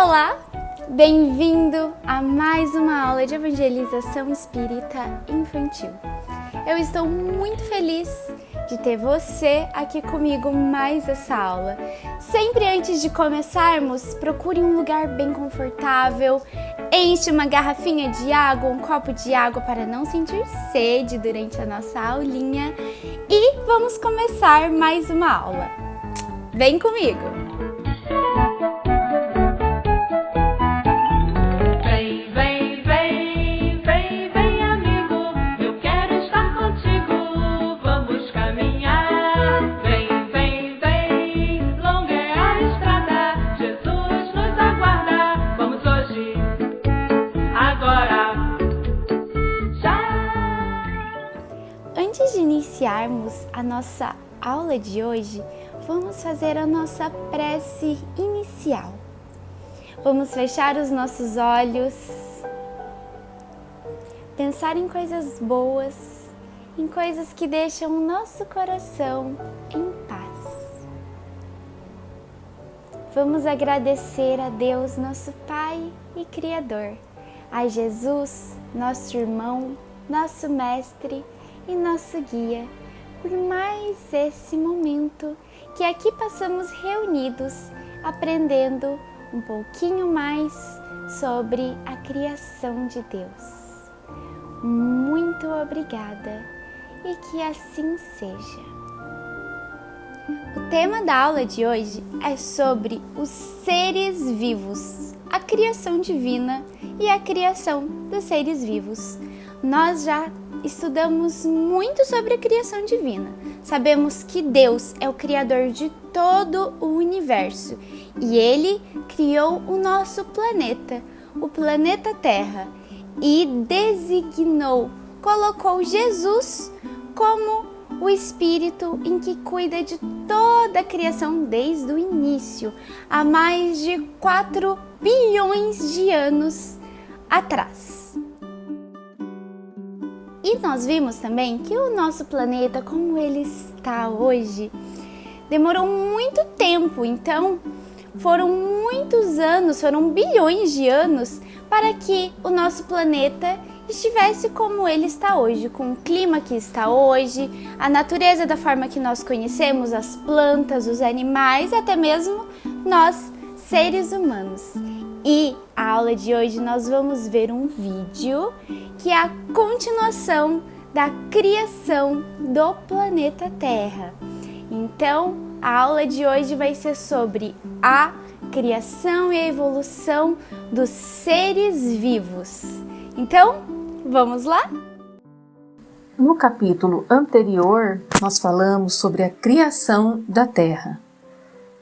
Olá, bem-vindo a mais uma aula de evangelização espírita infantil. Eu estou muito feliz de ter você aqui comigo mais essa aula. Sempre antes de começarmos, procure um lugar bem confortável, enche uma garrafinha de água, um copo de água para não sentir sede durante a nossa aulinha e vamos começar mais uma aula. Vem comigo! Antes de iniciarmos a nossa aula de hoje, vamos fazer a nossa prece inicial. Vamos fechar os nossos olhos, pensar em coisas boas, em coisas que deixam o nosso coração em paz. Vamos agradecer a Deus, nosso Pai e Criador, a Jesus, nosso irmão, nosso mestre e nosso guia, por mais esse momento que aqui passamos reunidos, aprendendo um pouquinho mais sobre a criação de Deus. Muito obrigada e que assim seja. O tema da aula de hoje é sobre os seres vivos, a criação divina e a criação dos seres vivos. Nós já estudamos muito sobre a criação divina. Sabemos que Deus é o Criador de todo o universo e Ele criou o nosso planeta, o planeta Terra, e designou, colocou Jesus como o Espírito em que cuida de toda a criação desde o início, há mais de 4 bilhões de anos atrás. E nós vimos também que o nosso planeta, como ele está hoje, demorou muito tempo, então foram muitos anos, foram bilhões de anos para que o nosso planeta estivesse como ele está hoje, com o clima que está hoje, a natureza da forma que nós conhecemos, as plantas, os animais, até mesmo nós, seres humanos. E a aula de hoje nós vamos ver um vídeo que é a continuação da criação do planeta Terra. Então, a aula de hoje vai ser sobre a criação e a evolução dos seres vivos. Então, vamos lá? No capítulo anterior, nós falamos sobre a criação da Terra.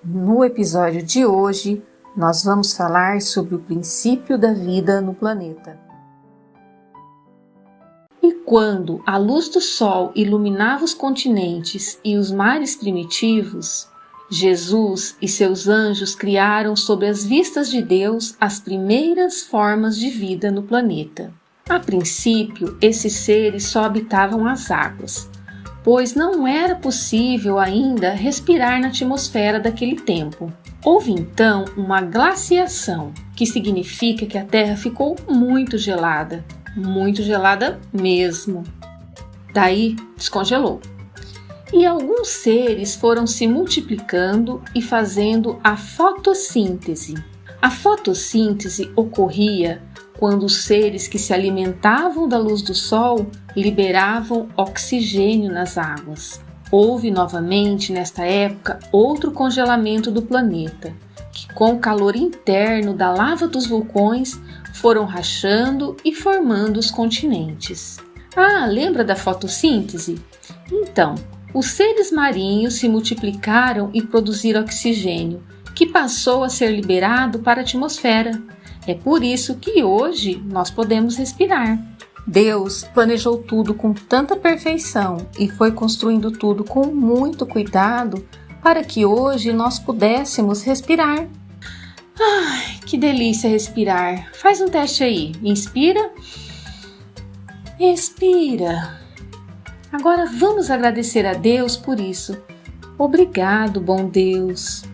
No episódio de hoje, nós vamos falar sobre o princípio da vida no planeta. E quando a luz do sol iluminava os continentes e os mares primitivos, Jesus e seus anjos criaram sob as vistas de Deus as primeiras formas de vida no planeta. A princípio, esses seres só habitavam as águas, pois não era possível ainda respirar na atmosfera daquele tempo. Houve então uma glaciação, que significa que a Terra ficou muito gelada mesmo. Daí descongelou. E alguns seres foram se multiplicando e fazendo a fotossíntese. A fotossíntese ocorria quando os seres que se alimentavam da luz do sol liberavam oxigênio nas águas. Houve novamente, nesta época, outro congelamento do planeta, que com o calor interno da lava dos vulcões foram rachando e formando os continentes. Lembra da fotossíntese? Então, os seres marinhos se multiplicaram e produziram oxigênio, que passou a ser liberado para a atmosfera. É por isso que hoje nós podemos respirar. Deus planejou tudo com tanta perfeição e foi construindo tudo com muito cuidado para que hoje nós pudéssemos respirar. Ai, que delícia respirar! Faz um teste aí. Inspira. Expira. Agora vamos agradecer a Deus por isso. Obrigado, bom Deus.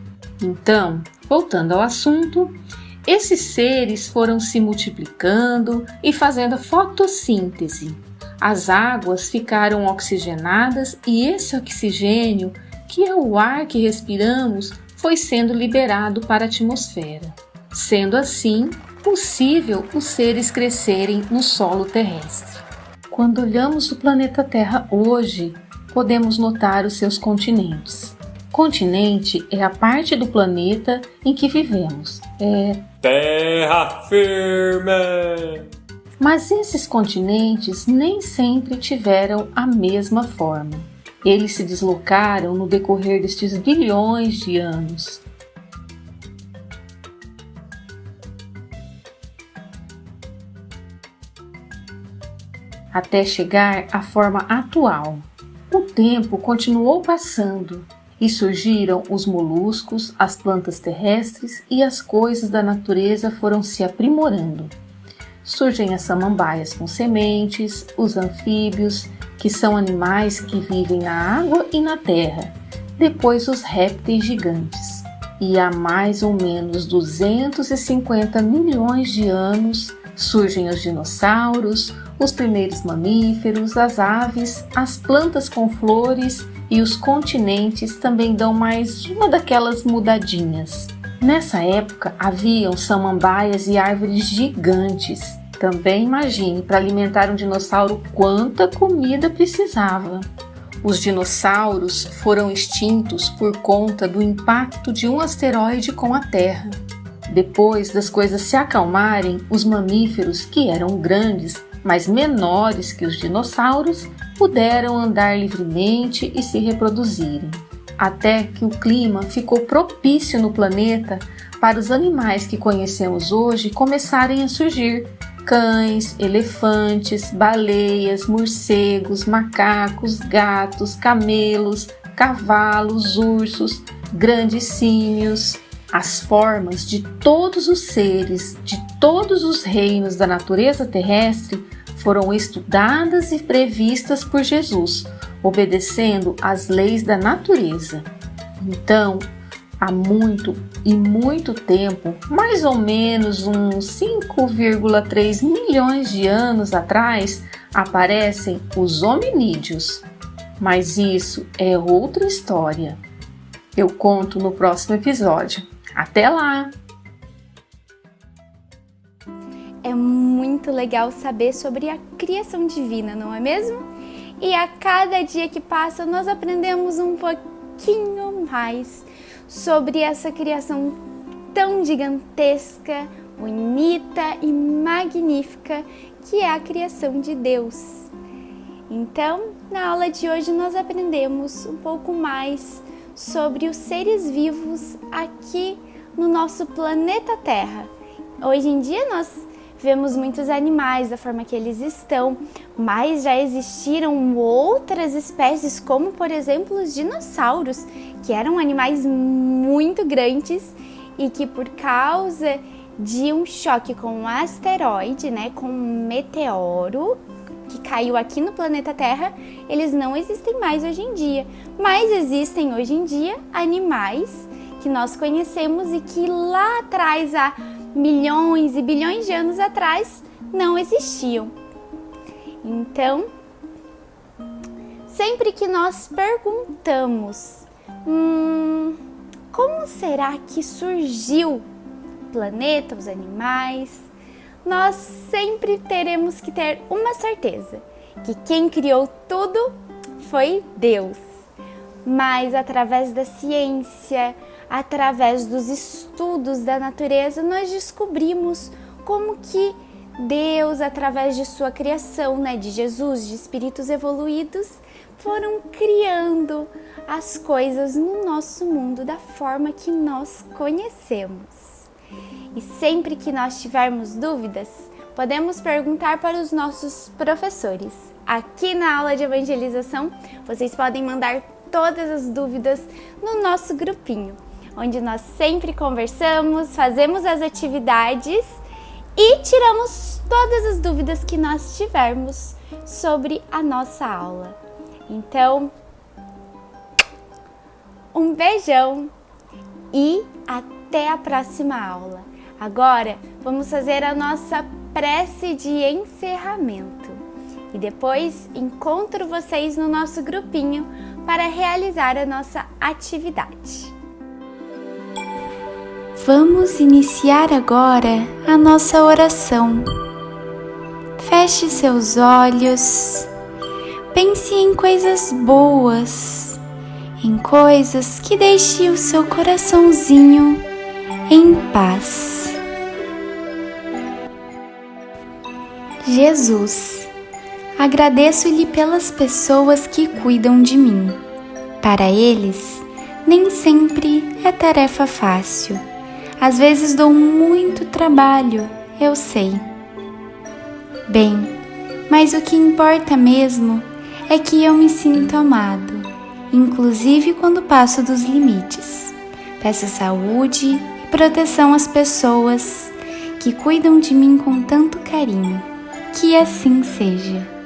Então, voltando ao assunto, Esses seres foram se multiplicando e fazendo a fotossíntese. As águas ficaram oxigenadas e esse oxigênio, que é o ar que respiramos, foi sendo liberado para a atmosfera. Sendo assim, possível os seres crescerem no solo terrestre. Quando olhamos o planeta Terra hoje, podemos notar os seus continentes. Continente é a parte do planeta em que vivemos. Terra firme! Mas esses continentes nem sempre tiveram a mesma forma. Eles se deslocaram no decorrer destes bilhões de anos. Até chegar à forma atual. O tempo continuou passando e surgiram os moluscos, as plantas terrestres e as coisas da natureza foram se aprimorando. Surgem as samambaias com sementes, os anfíbios, que são animais que vivem na água e na terra, depois os répteis gigantes. E há mais ou menos 250 milhões de anos surgem os dinossauros, os primeiros mamíferos, as aves, as plantas com flores e os continentes também dão mais uma daquelas mudadinhas. Nessa época haviam samambaias e árvores gigantes. Também imagine, para alimentar um dinossauro, quanta comida precisava. Os dinossauros foram extintos por conta do impacto de um asteroide com a Terra. Depois das coisas se acalmarem, os mamíferos, que eram grandes, mas menores que os dinossauros, puderam andar livremente e se reproduzirem. Até que o clima ficou propício no planeta para os animais que conhecemos hoje começarem a surgir. Cães, elefantes, baleias, morcegos, macacos, gatos, camelos, cavalos, ursos, grandes símios. As formas de todos os seres, de todos os reinos da natureza terrestre foram estudadas e previstas por Jesus, obedecendo às leis da natureza. Então, há muito tempo, mais ou menos uns 5,3 milhões de anos atrás, aparecem os hominídeos. Mas isso é outra história. Eu conto no próximo episódio. Até lá! É muito legal saber sobre a criação divina, não é mesmo? E a cada dia que passa, nós aprendemos um pouquinho mais sobre essa criação tão gigantesca, bonita e magnífica que é a criação de Deus. Então, na aula de hoje nós aprendemos um pouco mais sobre os seres vivos aqui no nosso planeta Terra. Hoje em dia nós vemos muitos animais da forma que eles estão, mas já existiram outras espécies, como por exemplo os dinossauros, que eram animais muito grandes e que por causa de um choque com um asteroide, com um meteoro que caiu aqui no planeta Terra, eles não existem mais hoje em dia. Mas existem hoje em dia animais que nós conhecemos e que lá atrás, há milhões e bilhões de anos atrás, não existiam. Então, sempre que nós perguntamos como será que surgiu o planeta, os animais, nós sempre teremos que ter uma certeza, que quem criou tudo foi Deus. Mas através da ciência, através dos estudos da natureza, nós descobrimos como que Deus, através de sua criação, de Jesus, de espíritos evoluídos, foram criando as coisas no nosso mundo da forma que nós conhecemos. E sempre que nós tivermos dúvidas, podemos perguntar para os nossos professores. Aqui na aula de evangelização, vocês podem mandar todas as dúvidas no nosso grupinho, onde nós sempre conversamos, fazemos as atividades e tiramos todas as dúvidas que nós tivermos sobre a nossa aula. Então, um beijão e até a próxima aula. Agora, vamos fazer a nossa prece de encerramento. E depois encontro vocês no nosso grupinho para realizar a nossa atividade. Vamos iniciar agora a nossa oração. Feche seus olhos, pense em coisas boas, em coisas que deixem o seu coraçãozinho em paz. Jesus, agradeço-lhe pelas pessoas que cuidam de mim. Para eles, nem sempre é tarefa fácil. Às vezes dou muito trabalho, eu sei. Bem, mas o que importa mesmo é que eu me sinto amado, inclusive quando passo dos limites. Peço saúde e proteção às pessoas que cuidam de mim com tanto carinho. Que assim seja.